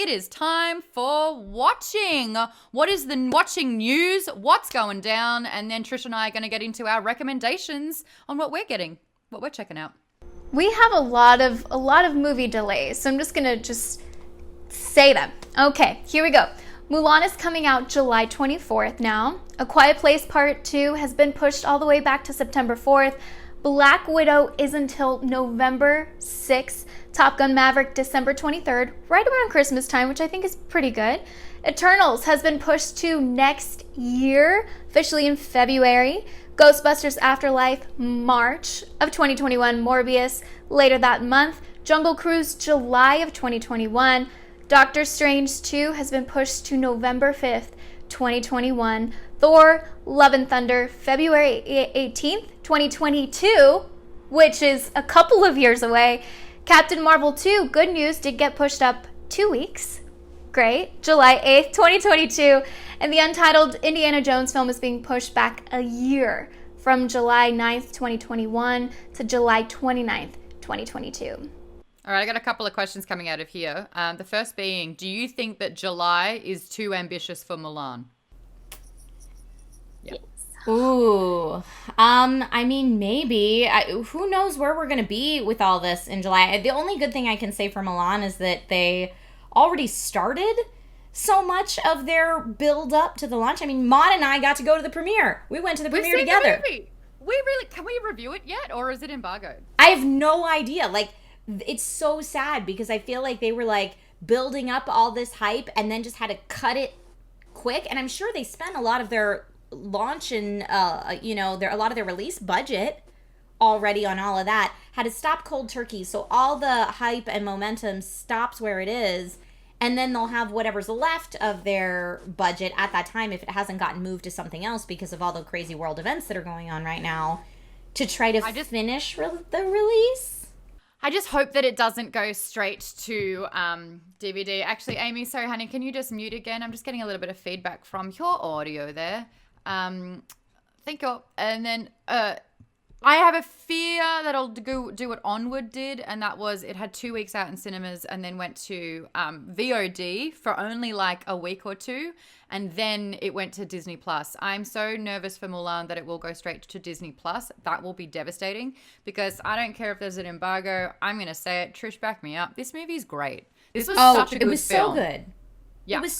it is time for watching. What is the watching news? What's going down? And then Trish and I are going to get into our recommendations on what we're getting, what we're checking out. We have a lot of movie delays, so I'm just going to say them. Okay, here we go. Mulan is coming out July 24th now. A Quiet Place Part 2 has been pushed all the way back to September 4th. Black Widow is until November 6th. Top Gun Maverick, December 23rd, right around Christmas time, which I think is pretty good. Eternals has been pushed to next year, officially in February. Ghostbusters Afterlife, March of 2021. Morbius, later that month. Jungle Cruise, July of 2021. Doctor Strange 2 has been pushed to November 5th, 2021. Thor, Love and Thunder, February 18th, 2022, which is a couple of years away. Captain Marvel 2, good news, did get pushed up 2 weeks. Great. July 8th, 2022. And the untitled Indiana Jones film is being pushed back a year from July 9th, 2021 to July 29th, 2022. All right, I got a couple of questions coming out of here. The first being, do you think that July is too ambitious for Mulan? Yep. Ooh. I mean, maybe. Who knows where we're going to be with all this in July. The only good thing I can say for Mulan is that they already started so much of their build up to the launch. I mean, Maude and I got to go to the premiere. We went to the premiere together. Can we review it yet, or is it embargoed? I have no idea. Like, it's so sad because I feel like they were like building up all this hype and then just had to cut it quick. And I'm sure they spent a lot of their launch and a lot of their release budget already on all of that. Had to stop cold turkey, so all the hype and momentum stops where it is, and then they'll have whatever's left of their budget at that time if it hasn't gotten moved to something else because of all the crazy world events that are going on right now to try to finish the release. I just hope that it doesn't go straight to DVD. Actually, Amy, sorry, honey, can you just mute again? I'm just getting a little bit of feedback from your audio there. Thank you. And then I have a fear that I'll do what Onward did, and that was it had 2 weeks out in cinemas and then went to VOD for only like a week or two, and then it went to Disney Plus. I'm so nervous for Mulan that it will go straight to Disney Plus. That will be devastating because I don't care if there's an embargo. I'm going to say it. Trish, back me up. This movie's great. This was such a good film. It was so good. Yeah, it was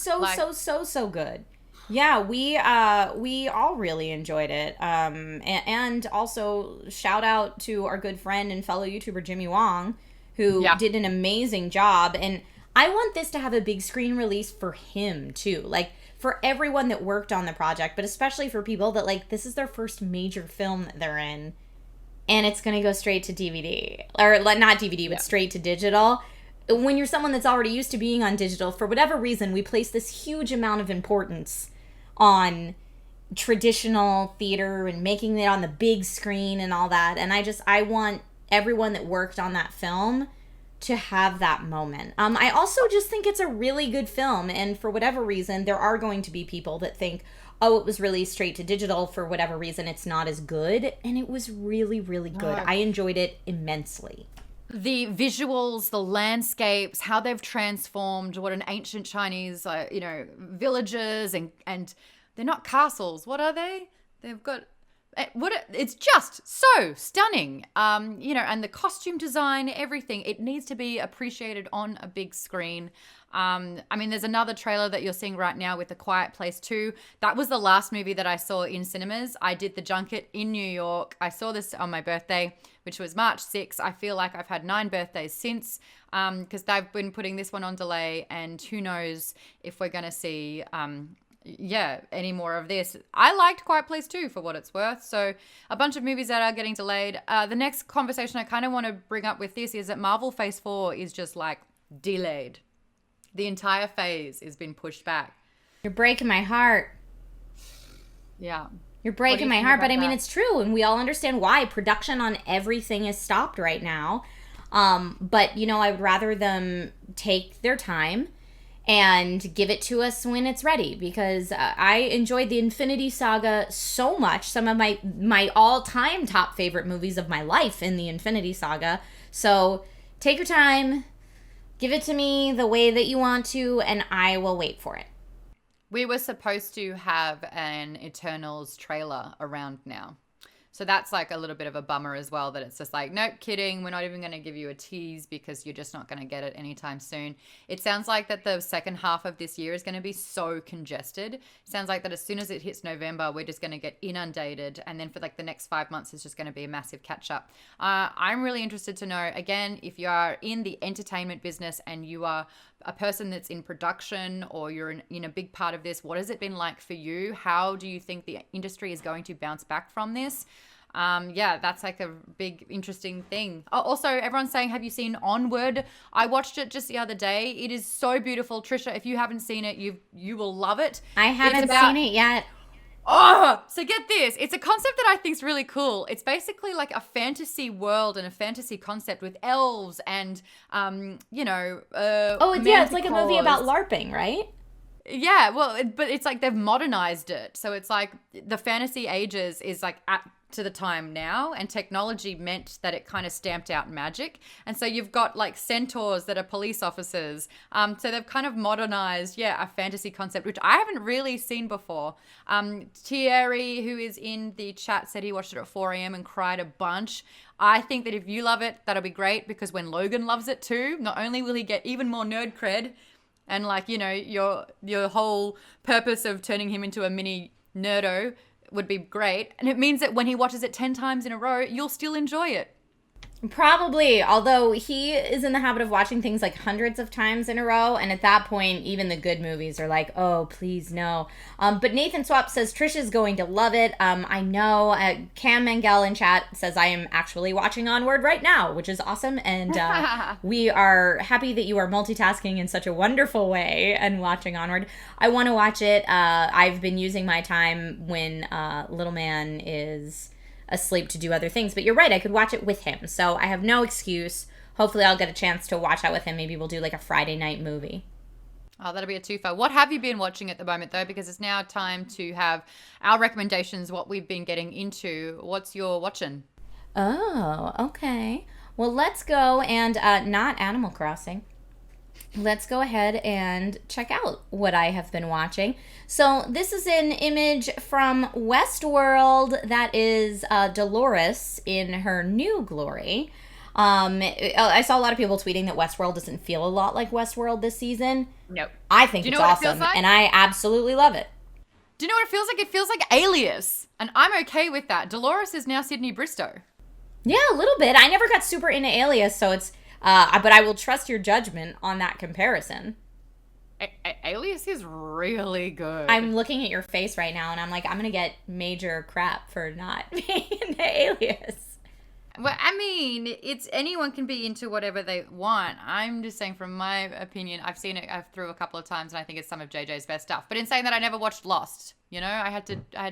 so good. Yeah, we all really enjoyed it. And also shout out to our good friend and fellow YouTuber Jimmy Wong, who did an amazing job. And I want this to have a big screen release for him too. Like for everyone that worked on the project, but especially for people that like this is their first major film that they're in, and it's gonna go straight to DVD. Or not DVD, but straight to digital. When you're someone that's already used to being on digital, for whatever reason, we place this huge amount of importance on traditional theater and making it on the big screen and all that. And I want everyone that worked on that film to have that moment. I also just think it's a really good film. And for whatever reason, there are going to be people that think, oh, it was released straight to digital. For whatever reason, it's not as good. And it was really, really good. I enjoyed it immensely. The visuals, the landscapes, how they've transformed what an ancient Chinese, villages and they're not castles. What are they? They've got it's just so stunning. And the costume design, everything. It needs to be appreciated on a big screen. There's another trailer that you're seeing right now with A Quiet Place 2. That was the last movie that I saw in cinemas. I did the junket in New York. I saw this on my birthday, which was March 6th. I feel like I've had 9 birthdays since because they've been putting this one on delay, and who knows if we're going to see any more of this. I liked Quiet Place 2 for what it's worth. So a bunch of movies that are getting delayed. The next conversation I kind of want to bring up with this is that Marvel Phase 4 is just like delayed. The entire phase has been pushed back. You're breaking my heart. Yeah. You're breaking my heart, but I mean, it's true, and we all understand why. Production on everything is stopped right now. But, I would rather them take their time and give it to us when it's ready, because I enjoyed the Infinity Saga so much. Some of my all-time top favorite movies of my life in the Infinity Saga. So take your time. Give it to me the way that you want to, and I will wait for it. We were supposed to have an Eternals trailer around now. So that's like a little bit of a bummer as well, that it's just like, nope, kidding. We're not even going to give you a tease because you're just not going to get it anytime soon. It sounds like that the second half of this year is going to be so congested. It sounds like that as soon as it hits November, we're just going to get inundated. And then for like the next 5 months, it's just going to be a massive catch up. I'm really interested to know, again, if you are in the entertainment business and you are a person that's in production or you're in a big part of this, what has it been like for you? How do you think the industry is going to bounce back from this? Yeah, that's like a big, interesting thing. Also, everyone's saying, have you seen Onward? I watched it just the other day. It is so beautiful. Trisha, if you haven't seen it, you will love it. I haven't seen it yet. Oh, so get this. It's a concept that I think is really cool. It's basically like a fantasy world and a fantasy concept with elves and, It's like a movie about LARPing, right? Yeah, well, but it's like they've modernized it. So it's like the fantasy ages is like to the time now, and technology meant that it kind of stamped out magic. And so you've got like centaurs that are police officers. So they've kind of modernized, a fantasy concept, which I haven't really seen before. Thierry, who is in the chat, said he watched it at 4 a.m. and cried a bunch. I think that if you love it, that'll be great, because when Logan loves it too, not only will he get even more nerd cred, and like, your whole purpose of turning him into a mini nerdo would be great. And it means that when he watches it 10 times in a row, you'll still enjoy it. Probably, although he is in the habit of watching things like hundreds of times in a row, and at that point, even the good movies are like, oh, please, no. But Nathan Swap says Trisha's going to love it. I know. Cam Mangel in chat says I am actually watching Onward right now, which is awesome, and we are happy that you are multitasking in such a wonderful way and watching Onward. I want to watch it. I've been using my time when little man is asleep to do other things, but you're right, I could watch it with him, so I have no excuse. Hopefully I'll get a chance to watch that with him. Maybe we'll do like a Friday night movie. Oh, that'll be a twofer. What have you been watching at the moment, though? Because it's now time to have our recommendations, what we've been getting into. What's your watching? Oh, okay. Well, let's go and not Animal Crossing. Let's go ahead and check out what I have been watching. So this is an image from Westworld that is Dolores in her new glory. I saw a lot of people tweeting that Westworld doesn't feel a lot like Westworld this season. Nope. I think it's awesome, like? And I absolutely love it. Do you know what it feels like? It feels like Alias, and I'm okay with that. Dolores is now Sydney Bristow. Yeah, a little bit. I never got super into Alias, so it's... but I will trust your judgment on that comparison. Alias is really good. I'm looking at your face right now, and I'm like, I'm going to get major crap for not being into Alias. Well, I mean, it's anyone can be into whatever they want. I'm just saying, from my opinion, I've seen it through a couple of times, and I think it's some of JJ's best stuff. But in saying that, I never watched Lost. I had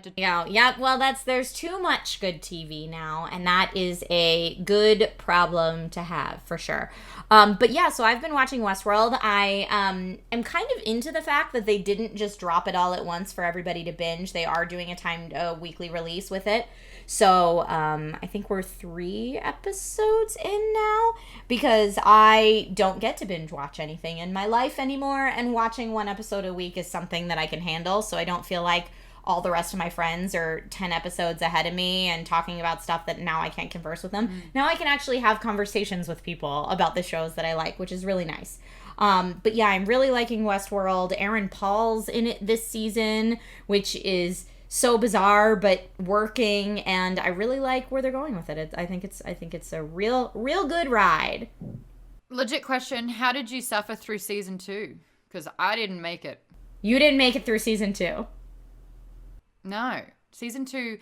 to. Yeah. Well, there's too much good TV now, and that is a good problem to have for sure. But yeah, so I've been watching Westworld. I am kind of into the fact that they didn't just drop it all at once for everybody to binge. They are doing a timed weekly release with it. So I think we're 3 episodes in now, because I don't get to binge watch anything in my life anymore, and watching 1 episode a week is something that I can handle, so I don't feel like all the rest of my friends are 10 episodes ahead of me and talking about stuff that now I can't converse with them. Now I can actually have conversations with people about the shows that I like, which is really nice. But yeah, I'm really liking Westworld. Aaron Paul's in it this season, which is so bizarre but working, and I really like where they're going with it. I think it's a real good ride. Legit question, how did you suffer through season 2? Because I didn't make it. You didn't make it through season 2? No. Season 2,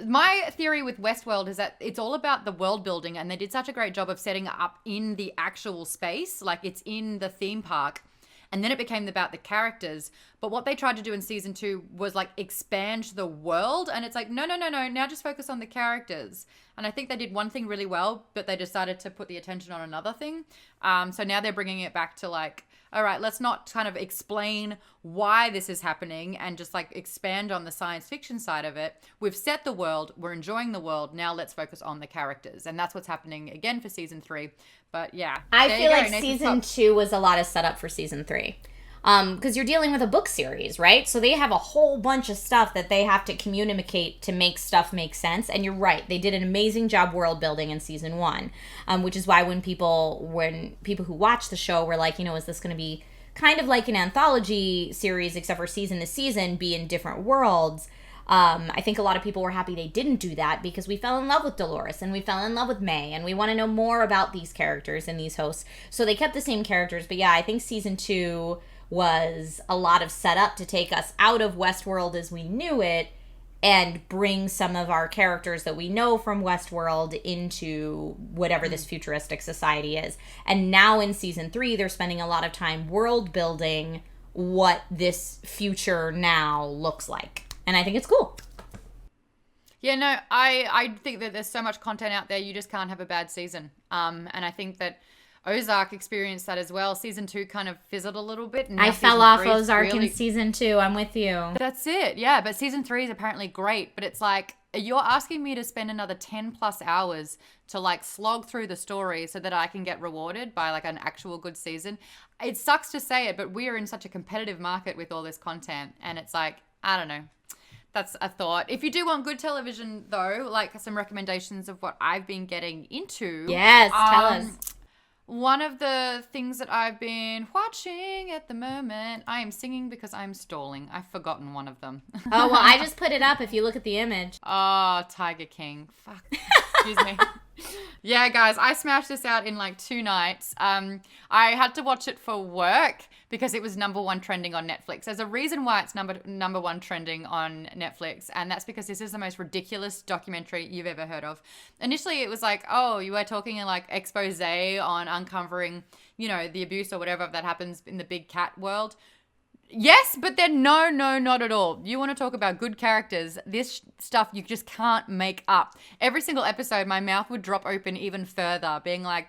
my theory with Westworld is that it's all about the world building, and they did such a great job of setting it up in the actual space, like it's in the theme park. And then it became about the characters. But what they tried to do in season 2 was like expand the world. And it's like, no. Now just focus on the characters. And I think they did one thing really well, but they decided to put the attention on another thing. So now they're bringing it back to like all right, let's not kind of explain why this is happening and just like expand on the science fiction side of it. We've set the world, we're enjoying the world. Now let's focus on the characters. And that's what's happening again for season 3. But yeah. I feel like season 2 was a lot of setup for season 3. Because you're dealing with a book series, right? So they have a whole bunch of stuff that they have to communicate to make stuff make sense. And you're right, they did an amazing job world building in season 1, which is why when people who watch the show were like, is this going to be kind of like an anthology series, except for season to season, be in different worlds? I think a lot of people were happy they didn't do that because we fell in love with Dolores and we fell in love with May and we want to know more about these characters and these hosts. So they kept the same characters. But yeah, I think season 2 was a lot of setup to take us out of Westworld as we knew it and bring some of our characters that we know from Westworld into whatever this futuristic society is. And now in season 3, they're spending a lot of time world building what this future now looks like. And I think it's cool. Yeah, no, I think that there's so much content out there, you just can't have a bad season. And I think that Ozark experienced that as well. Season 2 kind of fizzled a little bit. I fell off Ozark in season 2. I'm with you. That's it. Yeah. But season 3 is apparently great. But it's like, you're asking me to spend another 10 plus hours to like slog through the story so that I can get rewarded by like an actual good season. It sucks to say it, but we are in such a competitive market with all this content. And it's like, I don't know. That's a thought. If you do want good television though, like some recommendations of what I've been getting into. Yes, tell us. One of the things that I've been watching at the moment, I am singing because I'm stalling. I've forgotten one of them. Oh, well, I just put it up if you look at the image. Oh, Tiger King. Fuck. Excuse me. Yeah, guys, I smashed this out in like 2 nights. I had to watch it for work because it was #1 trending on Netflix. There's a reason why it's number 1 trending on Netflix, and that's because this is the most ridiculous documentary you've ever heard of. Initially, it was like, oh, you were talking in like expose on uncovering, the abuse or whatever that happens in the big cat world. Yes, but then no, not at all. You want to talk about good characters, this stuff you just can't make up. Every single episode, my mouth would drop open even further, being like,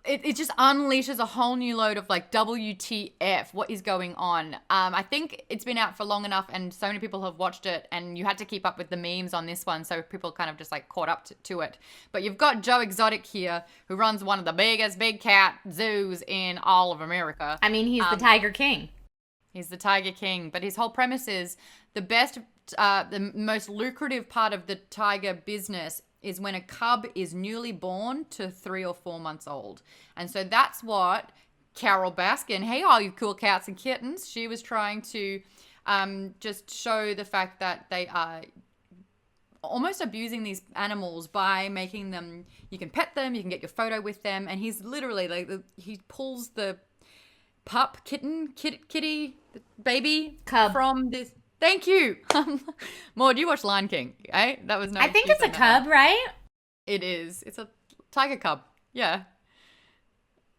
it just unleashes a whole new load of like, WTF, what is going on? I think it's been out for long enough and so many people have watched it and you had to keep up with the memes on this one, so people kind of just like caught up to it. But you've got Joe Exotic here, who runs one of the biggest big cat zoos in all of America. I mean, he's the Tiger King. He's the Tiger King, but his whole premise is the most lucrative part of the tiger business is when a cub is newly born to 3 or 4 months old. And so that's what Carol Baskin, hey, all you cool cats and kittens, she was trying to just show the fact that they are almost abusing these animals by making them, you can pet them, you can get your photo with them, and he's literally like, he pulls the kitty, baby cub from this. Thank you. Maude, you watched Lion King, eh? That was no. I think it's a cub, right? It is. It's a tiger cub. Yeah.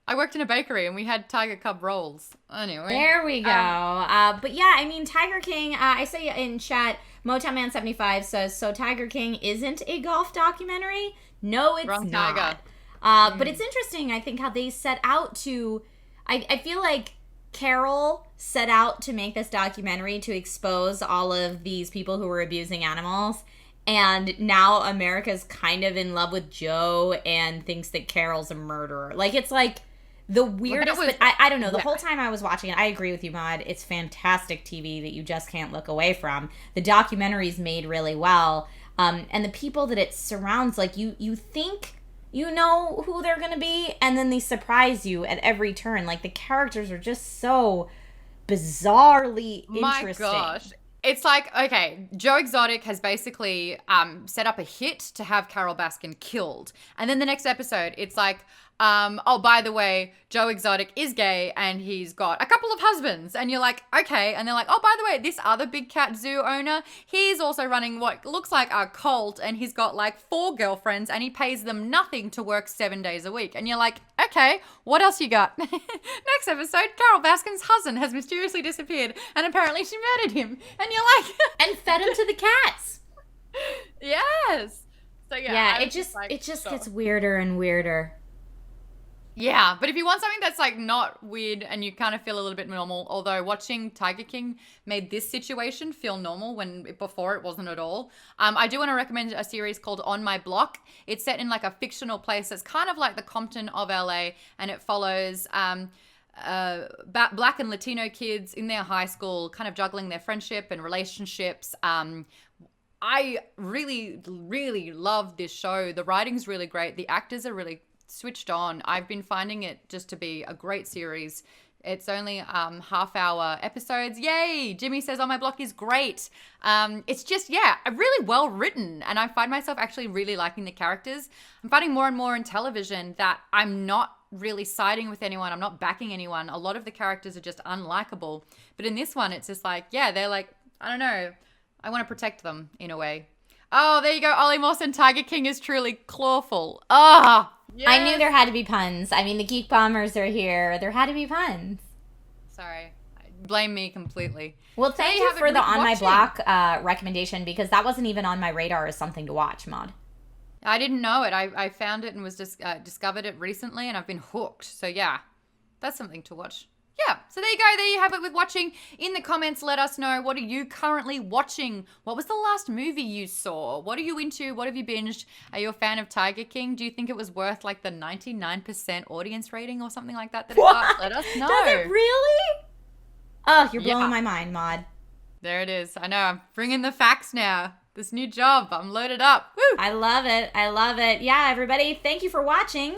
I worked in a bakery and we had tiger cub rolls. Anyway. There we go. But yeah, I mean, Tiger King, I say in chat, Motown Man 75 says, so Tiger King isn't a golf documentary? No, it's Wrong not. tiger. But it's interesting, I think, how they set out to... I feel like Carol set out to make this documentary to expose all of these people who were abusing animals. And now America's kind of in love with Joe and thinks that Carol's a murderer. Like, it's like the weirdest... But I don't know. The whole time I was watching it, I agree with you, Maude. It's fantastic TV that you just can't look away from. The documentary's made really well. And the people that it surrounds, like, you think... you know who they're going to be, and then they surprise you at every turn. Like, the characters are just so bizarrely interesting. My gosh. It's like, okay, Joe Exotic has basically set up a hit to have Carol Baskin killed. And then the next episode, it's like, oh, by the way, Joe Exotic is gay and he's got a couple of husbands. And you're like, okay. And they're like, oh, by the way, this other big cat zoo owner, he's also running what looks like a cult and he's got like 4 girlfriends and he pays them nothing to work 7 days a week. And you're like, okay, what else you got? Next episode, Carol Baskin's husband has mysteriously disappeared and apparently she murdered him. And you're like... and fed him to the cats. Yes. So yeah, it just gets weirder and weirder. Yeah, but if you want something that's like not weird and you kind of feel a little bit normal, although watching Tiger King made this situation feel normal when before it wasn't at all. I do want to recommend a series called On My Block. It's set in like a fictional place that's kind of like the Compton of LA, and it follows Black and Latino kids in their high school, kind of juggling their friendship and relationships. I really, really love this show. The writing's really great. The actors are really switched on. I've been finding it just to be a great series. It's only half-hour episodes. Yay! Jimmy says On My Block is great. It's just, really well written, and I find myself actually really liking the characters. I'm finding more and more in television that I'm not really siding with anyone. I'm not backing anyone. A lot of the characters are just unlikable. But in this one, it's just like, they're like, I don't know. I want to protect them in a way. Oh, there you go. Ollie Mawson, Tiger King is truly clawful. Ah! Yes. I knew there had to be puns. I mean, the Geek Bombers are here. There had to be puns. Sorry. Blame me completely. Well, thank you for the On My Block recommendation, because that wasn't even on my radar as something to watch, Maude. I didn't know it. I found it and was just discovered it recently, and I've been hooked. So, yeah, that's something to watch. Yeah, so there you go. There you have it with watching. In the comments, let us know, what are you currently watching? What was the last movie you saw? What are you into? What have you binged? Are you a fan of Tiger King? Do you think it was worth like the 99% audience rating or something like that it got? Let us know. Does it really? Oh, you're blowing my mind, Maude. There it is. I know. I'm bringing the facts now. This new job. I'm loaded up. Woo! I love it. I love it. Yeah, everybody, thank you for watching.